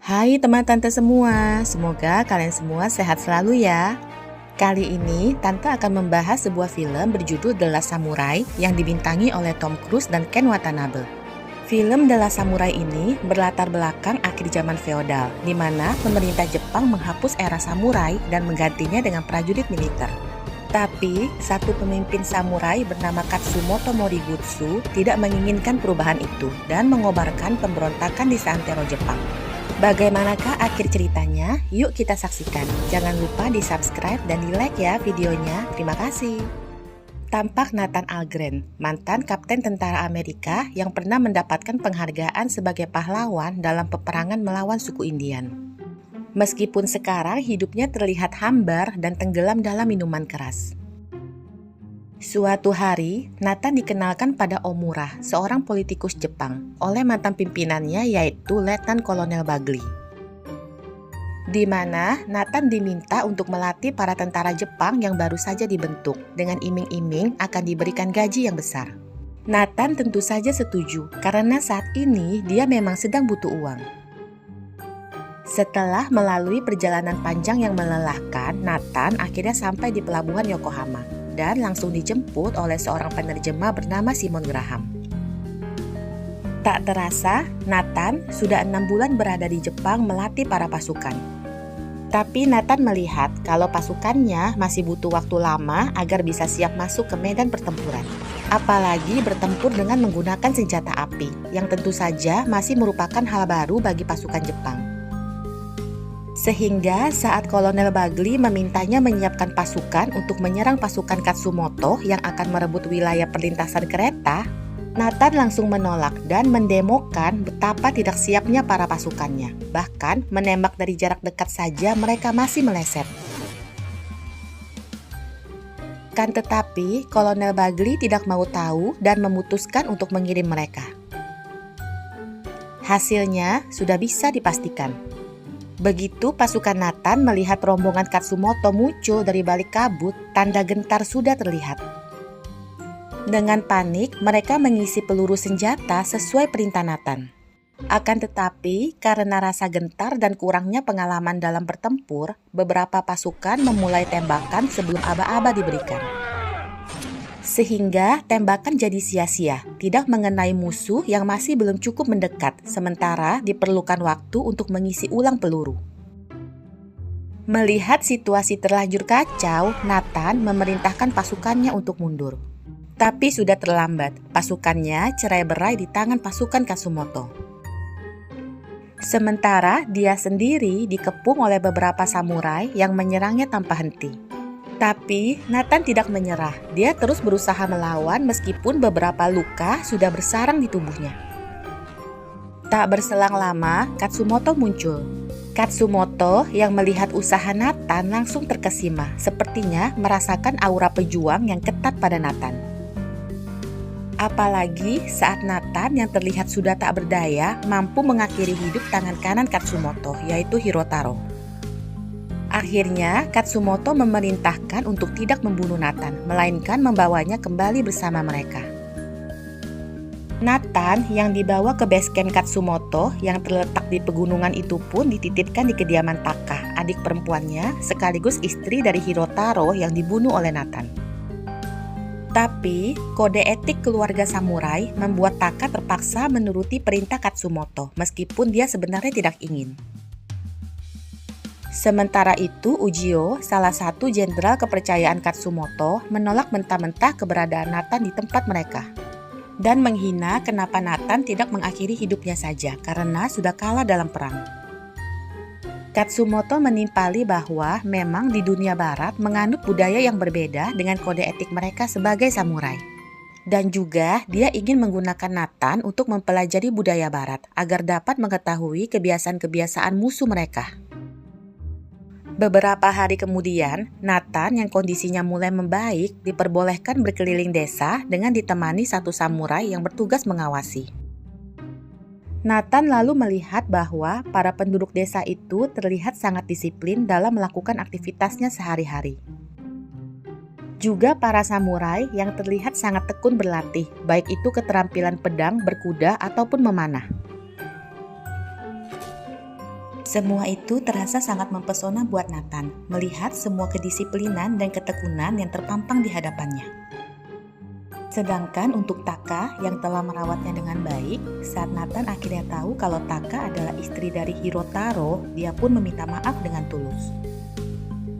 Hai teman tante semua, semoga kalian semua sehat selalu ya. Kali ini tante akan membahas sebuah film berjudul The Last Samurai yang dibintangi oleh Tom Cruise dan Ken Watanabe. Film The Last Samurai ini berlatar belakang akhir zaman feodal, di mana pemerintah Jepang menghapus era samurai dan menggantinya dengan prajurit militer. Tapi, satu pemimpin samurai bernama Katsumoto Morigutsu tidak menginginkan perubahan itu dan mengobarkan pemberontakan di seantero Jepang. Bagaimanakah akhir ceritanya? Yuk kita saksikan. Jangan lupa di subscribe dan di like ya videonya. Terima kasih. Tampak Nathan Algren, mantan kapten tentara Amerika yang pernah mendapatkan penghargaan sebagai pahlawan dalam peperangan melawan suku Indian. Meskipun sekarang hidupnya terlihat hambar dan tenggelam dalam minuman keras. Suatu hari, Nathan dikenalkan pada Omura, seorang politikus Jepang, oleh mantan pimpinannya yaitu Letnan Kolonel Bagley. Di mana Nathan diminta untuk melatih para tentara Jepang yang baru saja dibentuk, dengan iming-iming akan diberikan gaji yang besar. Nathan tentu saja setuju, karena saat ini dia memang sedang butuh uang. Setelah melalui perjalanan panjang yang melelahkan, Nathan akhirnya sampai di pelabuhan Yokohama dan langsung dijemput oleh seorang penerjemah bernama Simon Graham. Tak terasa, Nathan sudah 6 bulan berada di Jepang melatih para pasukan. Tapi Nathan melihat kalau pasukannya masih butuh waktu lama agar bisa siap masuk ke medan pertempuran. Apalagi bertempur dengan menggunakan senjata api, yang tentu saja masih merupakan hal baru bagi pasukan Jepang. Sehingga saat Kolonel Bagley memintanya menyiapkan pasukan untuk menyerang pasukan Katsumoto yang akan merebut wilayah perlintasan kereta, Nathan langsung menolak dan mendemokan betapa tidak siapnya para pasukannya. Bahkan menembak dari jarak dekat saja mereka masih meleset. Kan tetapi Kolonel Bagley tidak mau tahu dan memutuskan untuk mengirim mereka. Hasilnya sudah bisa dipastikan. Begitu pasukan Nathan melihat rombongan Katsumoto muncul dari balik kabut, tanda gentar sudah terlihat. Dengan panik, mereka mengisi peluru senjata sesuai perintah Nathan. Akan tetapi, karena rasa gentar dan kurangnya pengalaman dalam bertempur, beberapa pasukan memulai tembakan sebelum aba-aba diberikan. Sehingga tembakan jadi sia-sia, tidak mengenai musuh yang masih belum cukup mendekat, sementara diperlukan waktu untuk mengisi ulang peluru. Melihat situasi terlanjur kacau, Nathan memerintahkan pasukannya untuk mundur. Tapi sudah terlambat, pasukannya cerai-berai di tangan pasukan Katsumoto. Sementara dia sendiri dikepung oleh beberapa samurai yang menyerangnya tanpa henti. Tapi Nathan tidak menyerah, dia terus berusaha melawan meskipun beberapa luka sudah bersarang di tubuhnya. Tak berselang lama, Katsumoto muncul. Katsumoto yang melihat usaha Nathan langsung terkesima, sepertinya merasakan aura pejuang yang ketat pada Nathan. Apalagi saat Nathan yang terlihat sudah tak berdaya mampu mengakhiri hidup tangan kanan Katsumoto, yaitu Hirotaro. Akhirnya, Katsumoto memerintahkan untuk tidak membunuh Nathan, melainkan membawanya kembali bersama mereka. Nathan yang dibawa ke base camp Katsumoto yang terletak di pegunungan itu pun dititipkan di kediaman Taka, adik perempuannya sekaligus istri dari Hirotaro yang dibunuh oleh Nathan. Tapi, kode etik keluarga samurai membuat Taka terpaksa menuruti perintah Katsumoto, meskipun dia sebenarnya tidak ingin. Sementara itu, Ujio, salah satu jenderal kepercayaan Katsumoto, menolak mentah-mentah keberadaan Nathan di tempat mereka. Dan menghina kenapa Nathan tidak mengakhiri hidupnya saja, karena sudah kalah dalam perang. Katsumoto menimpali bahwa memang di dunia barat menganut budaya yang berbeda dengan kode etik mereka sebagai samurai. Dan juga dia ingin menggunakan Nathan untuk mempelajari budaya barat, agar dapat mengetahui kebiasaan-kebiasaan musuh mereka. Beberapa hari kemudian, Nathan yang kondisinya mulai membaik diperbolehkan berkeliling desa dengan ditemani satu samurai yang bertugas mengawasi. Nathan lalu melihat bahwa para penduduk desa itu terlihat sangat disiplin dalam melakukan aktivitasnya sehari-hari. Juga para samurai yang terlihat sangat tekun berlatih, baik itu keterampilan pedang, berkuda, ataupun memanah. Semua itu terasa sangat mempesona buat Nathan, melihat semua kedisiplinan dan ketekunan yang terpampang di hadapannya. Sedangkan untuk Taka yang telah merawatnya dengan baik, saat Nathan akhirnya tahu kalau Taka adalah istri dari Hirotaro, dia pun meminta maaf dengan tulus.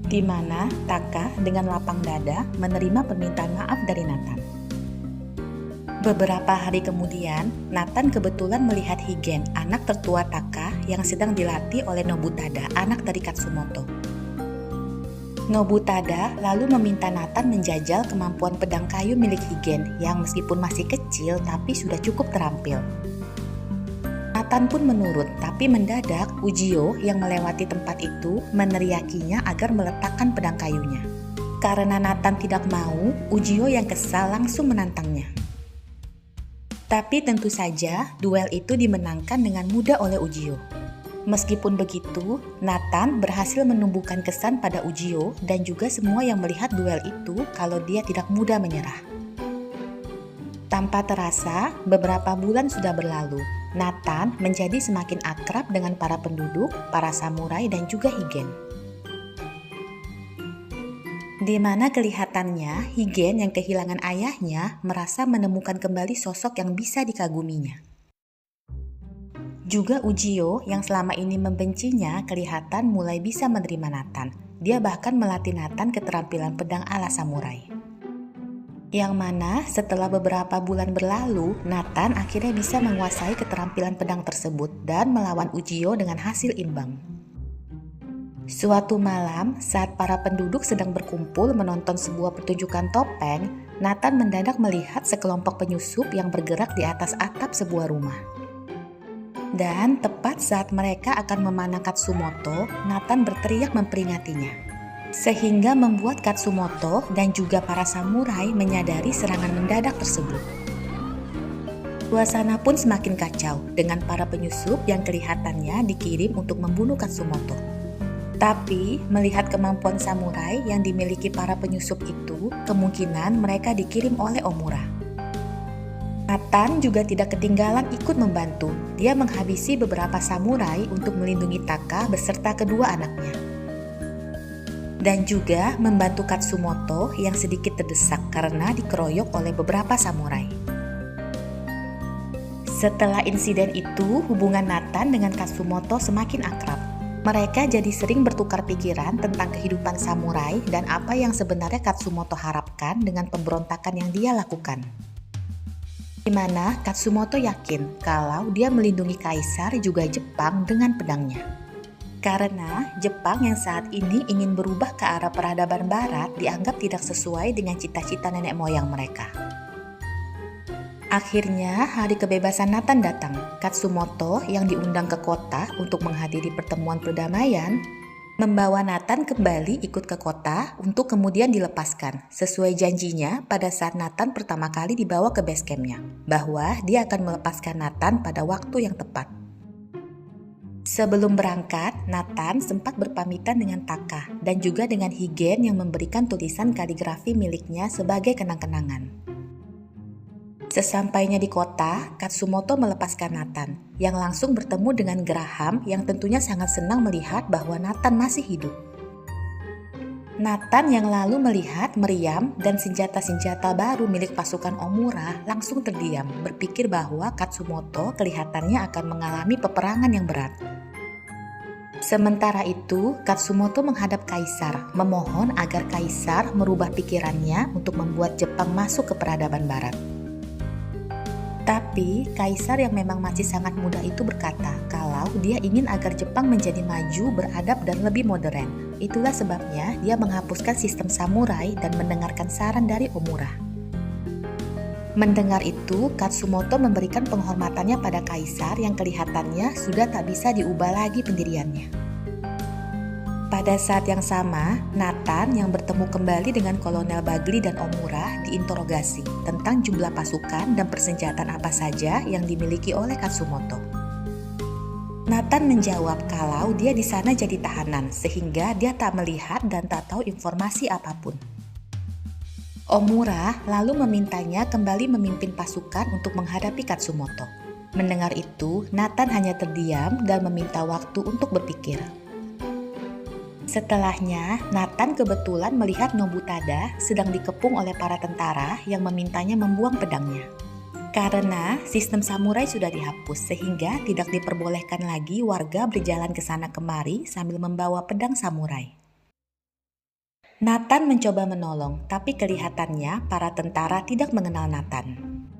Di mana Taka dengan lapang dada menerima permintaan maaf dari Nathan. Beberapa hari kemudian, Nathan kebetulan melihat Higen, anak tertua Taka yang sedang dilatih oleh Nobutada, anak dari Katsumoto. Nobutada lalu meminta Nathan menjajal kemampuan pedang kayu milik Higen yang meskipun masih kecil tapi sudah cukup terampil. Nathan pun menurut, tapi mendadak Ujio yang melewati tempat itu meneriakinya agar meletakkan pedang kayunya. Karena Nathan tidak mau, Ujio yang kesal langsung menantangnya. Tapi tentu saja duel itu dimenangkan dengan mudah oleh Ujio. Meskipun begitu, Nathan berhasil menumbuhkan kesan pada Ujio dan juga semua yang melihat duel itu kalau dia tidak mudah menyerah. Tanpa terasa, beberapa bulan sudah berlalu. Nathan menjadi semakin akrab dengan para penduduk, para samurai dan juga Higen. Di mana kelihatannya Higen yang kehilangan ayahnya merasa menemukan kembali sosok yang bisa dikaguminya. Juga Ujio yang selama ini membencinya kelihatan mulai bisa menerima Nathan. Dia bahkan melatih Nathan keterampilan pedang ala samurai. Yang mana setelah beberapa bulan berlalu, Nathan akhirnya bisa menguasai keterampilan pedang tersebut dan melawan Ujio dengan hasil imbang. Suatu malam, saat para penduduk sedang berkumpul menonton sebuah pertunjukan topeng, Nathan mendadak melihat sekelompok penyusup yang bergerak di atas atap sebuah rumah. Dan tepat saat mereka akan memanah Katsumoto, Nathan berteriak memperingatinya. Sehingga membuat Katsumoto dan juga para samurai menyadari serangan mendadak tersebut. Suasana pun semakin kacau dengan para penyusup yang kelihatannya dikirim untuk membunuh Katsumoto. Tapi, melihat kemampuan samurai yang dimiliki para penyusup itu, kemungkinan mereka dikirim oleh Omura. Nathan juga tidak ketinggalan ikut membantu. Dia menghabisi beberapa samurai untuk melindungi Taka beserta kedua anaknya. Dan juga membantu Katsumoto yang sedikit terdesak karena dikeroyok oleh beberapa samurai. Setelah insiden itu, hubungan Nathan dengan Katsumoto semakin akrab. Mereka jadi sering bertukar pikiran tentang kehidupan samurai dan apa yang sebenarnya Katsumoto harapkan dengan pemberontakan yang dia lakukan. Di mana Katsumoto yakin kalau dia melindungi Kaisar juga Jepang dengan pedangnya. Karena Jepang yang saat ini ingin berubah ke arah peradaban barat dianggap tidak sesuai dengan cita-cita nenek moyang mereka. Akhirnya hari kebebasan Nathan datang. Katsumoto yang diundang ke kota untuk menghadiri pertemuan perdamaian membawa Nathan kembali ikut ke kota untuk kemudian dilepaskan, sesuai janjinya pada saat Nathan pertama kali dibawa ke base camp-nya, bahwa dia akan melepaskan Nathan pada waktu yang tepat. Sebelum berangkat, Nathan sempat berpamitan dengan Taka dan juga dengan Higen yang memberikan tulisan kaligrafi miliknya sebagai kenang-kenangan. Sesampainya di kota, Katsumoto melepaskan Nathan, yang langsung bertemu dengan Graham yang tentunya sangat senang melihat bahwa Nathan masih hidup. Nathan yang lalu melihat meriam dan senjata-senjata baru milik pasukan Omura langsung terdiam, berpikir bahwa Katsumoto kelihatannya akan mengalami peperangan yang berat. Sementara itu, Katsumoto menghadap Kaisar, memohon agar Kaisar merubah pikirannya untuk membuat Jepang masuk ke peradaban barat. Tapi, Kaisar yang memang masih sangat muda itu berkata kalau dia ingin agar Jepang menjadi maju, beradab, dan lebih modern. Itulah sebabnya dia menghapuskan sistem samurai dan mendengarkan saran dari Omura. Mendengar itu, Katsumoto memberikan penghormatannya pada Kaisar yang kelihatannya sudah tak bisa diubah lagi pendiriannya. Pada saat yang sama, Nathan yang bertemu kembali dengan Kolonel Bagli dan Omura diinterogasi tentang jumlah pasukan dan persenjataan apa saja yang dimiliki oleh Katsumoto. Nathan menjawab kalau dia di sana jadi tahanan sehingga dia tak melihat dan tak tahu informasi apapun. Omura lalu memintanya kembali memimpin pasukan untuk menghadapi Katsumoto. Mendengar itu, Nathan hanya terdiam dan meminta waktu untuk berpikir. Setelahnya, Nathan kebetulan melihat Nobutada sedang dikepung oleh para tentara yang memintanya membuang pedangnya. Karena sistem samurai sudah dihapus sehingga tidak diperbolehkan lagi warga berjalan ke sana kemari sambil membawa pedang samurai. Nathan mencoba menolong, tapi kelihatannya para tentara tidak mengenal Nathan.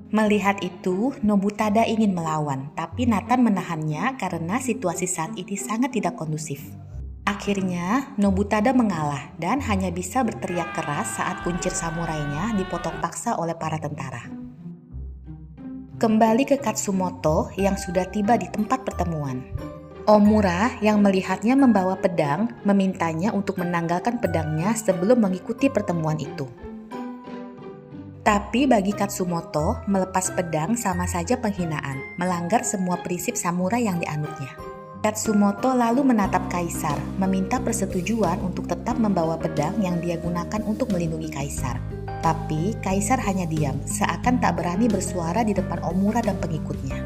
Melihat itu, Nobutada ingin melawan, tapi Nathan menahannya karena situasi saat ini sangat tidak kondusif. Akhirnya, Nobutada mengalah dan hanya bisa berteriak keras saat kuncir samurainya dipotong paksa oleh para tentara. Kembali ke Katsumoto yang sudah tiba di tempat pertemuan. Omura yang melihatnya membawa pedang memintanya untuk menanggalkan pedangnya sebelum mengikuti pertemuan itu. Tapi bagi Katsumoto, melepas pedang sama saja penghinaan, melanggar semua prinsip samurai yang dianutnya. Katsumoto lalu menatap kaisar, meminta persetujuan untuk tetap membawa pedang yang dia gunakan untuk melindungi kaisar. Tapi kaisar hanya diam, seakan tak berani bersuara di depan Omura dan pengikutnya.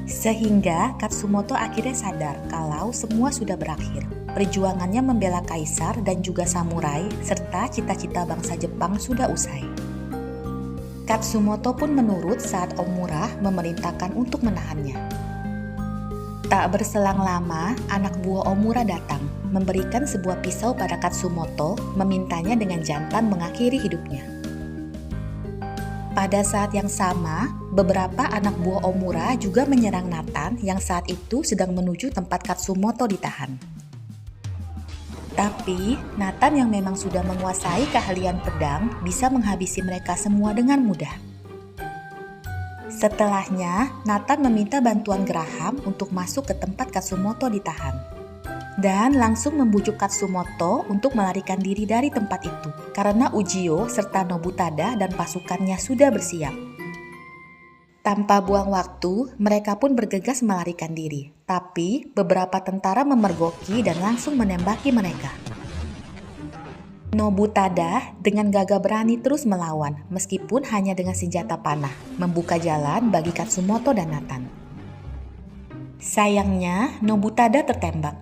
Sehingga Katsumoto akhirnya sadar kalau semua sudah berakhir. Perjuangannya membela kaisar dan juga samurai serta cita-cita bangsa Jepang sudah usai. Katsumoto pun menurut saat Omura memerintahkan untuk menahannya. Tak berselang lama, anak buah Omura datang, memberikan sebuah pisau pada Katsumoto, memintanya dengan jantan mengakhiri hidupnya. Pada saat yang sama, beberapa anak buah Omura juga menyerang Nathan yang saat itu sedang menuju tempat Katsumoto ditahan. Tapi, Nathan yang memang sudah menguasai keahlian pedang bisa menghabisi mereka semua dengan mudah. Setelahnya, Nathan meminta bantuan Graham untuk masuk ke tempat Katsumoto ditahan. Dan langsung membujuk Katsumoto untuk melarikan diri dari tempat itu, karena Ujio serta Nobutada dan pasukannya sudah bersiap. Tanpa buang waktu, mereka pun bergegas melarikan diri. Tapi, beberapa tentara memergoki dan langsung menembaki mereka. Nobutada dengan gagah berani terus melawan, meskipun hanya dengan senjata panah, membuka jalan bagi Katsumoto dan Nathan. Sayangnya, Nobutada tertembak.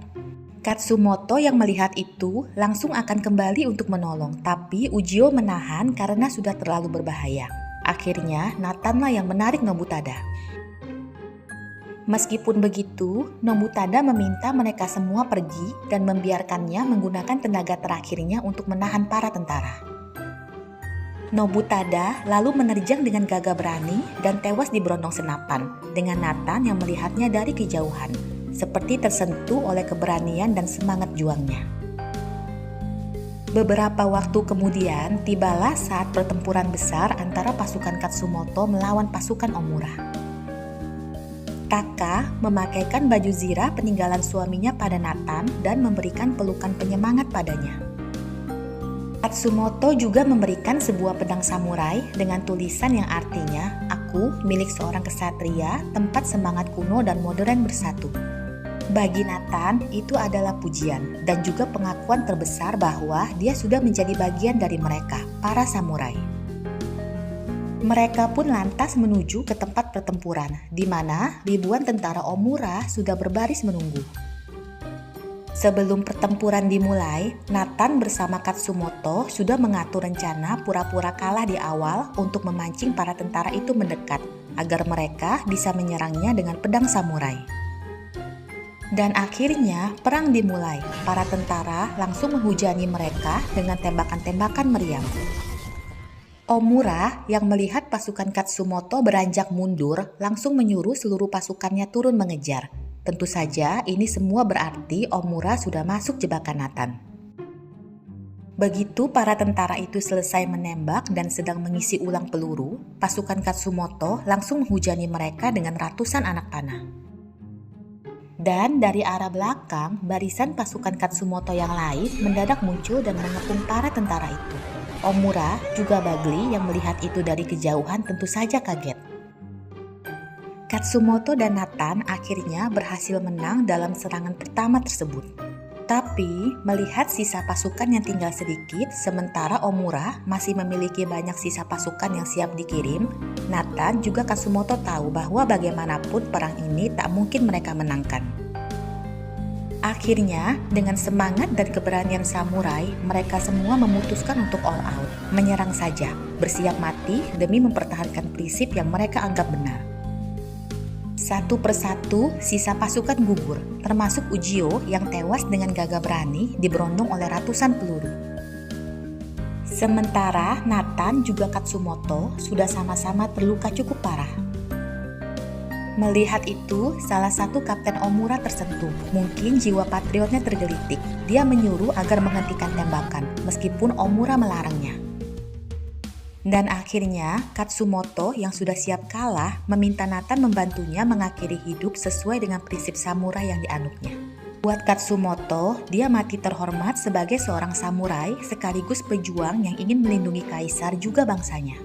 Katsumoto yang melihat itu langsung akan kembali untuk menolong, tapi Ujio menahan karena sudah terlalu berbahaya. Akhirnya, Nathanlah yang menarik Nobutada. Meskipun begitu, Nobutada meminta mereka semua pergi dan membiarkannya menggunakan tenaga terakhirnya untuk menahan para tentara. Nobutada lalu menerjang dengan gagah berani dan tewas di berondong senapan, dengan Nathan yang melihatnya dari kejauhan, seperti tersentuh oleh keberanian dan semangat juangnya. Beberapa waktu kemudian, tibalah saat pertempuran besar antara pasukan Katsumoto melawan pasukan Omura. Taka memakaikan baju zirah peninggalan suaminya pada Nathan dan memberikan pelukan penyemangat padanya. Katsumoto juga memberikan sebuah pedang samurai dengan tulisan yang artinya, "Aku milik seorang kesatria, tempat semangat kuno dan modern bersatu." Bagi Nathan, itu adalah pujian dan juga pengakuan terbesar bahwa dia sudah menjadi bagian dari mereka, para samurai. Mereka pun lantas menuju ke tempat pertempuran, di mana ribuan tentara Omura sudah berbaris menunggu. Sebelum pertempuran dimulai, Nathan bersama Katsumoto sudah mengatur rencana pura-pura kalah di awal untuk memancing para tentara itu mendekat, agar mereka bisa menyerangnya dengan pedang samurai. Dan akhirnya perang dimulai. Para tentara langsung menghujani mereka dengan tembakan-tembakan meriam. Omura yang melihat pasukan Katsumoto beranjak mundur langsung menyuruh seluruh pasukannya turun mengejar. Tentu saja ini semua berarti Omura sudah masuk jebakan Nathan. Begitu para tentara itu selesai menembak dan sedang mengisi ulang peluru, pasukan Katsumoto langsung menghujani mereka dengan ratusan anak panah. Dan dari arah belakang, barisan pasukan Katsumoto yang lain mendadak muncul dan mengepung para tentara itu. Omura, juga Bagli yang melihat itu dari kejauhan tentu saja kaget. Katsumoto dan Nathan akhirnya berhasil menang dalam serangan pertama tersebut. Tetapi, melihat sisa pasukan yang tinggal sedikit, sementara Omura masih memiliki banyak sisa pasukan yang siap dikirim, Nathan juga Katsumoto tahu bahwa bagaimanapun perang ini tak mungkin mereka menangkan. Akhirnya, dengan semangat dan keberanian samurai, mereka semua memutuskan untuk all out, menyerang saja, bersiap mati demi mempertahankan prinsip yang mereka anggap benar. Satu persatu, sisa pasukan gugur, termasuk Ujio yang tewas dengan gagah berani diberondong oleh ratusan peluru. Sementara Nathan juga Katsumoto sudah sama-sama terluka cukup parah. Melihat itu, salah satu Kapten Omura tersentuh. Mungkin jiwa patriotnya tergelitik. Dia menyuruh agar menghentikan tembakan, meskipun Omura melarangnya. Dan akhirnya, Katsumoto yang sudah siap kalah meminta Nathan membantunya mengakhiri hidup sesuai dengan prinsip samurai yang dianutnya. Buat Katsumoto, dia mati terhormat sebagai seorang samurai sekaligus pejuang yang ingin melindungi kaisar juga bangsanya.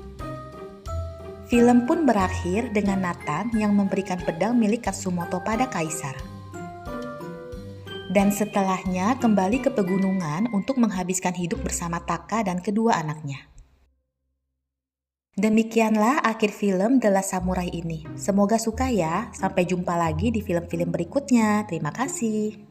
Film pun berakhir dengan Nathan yang memberikan pedang milik Katsumoto pada kaisar. Dan setelahnya kembali ke pegunungan untuk menghabiskan hidup bersama Taka dan kedua anaknya. Demikianlah akhir film The Last Samurai ini. Semoga suka ya. Sampai jumpa lagi di film-film berikutnya. Terima kasih.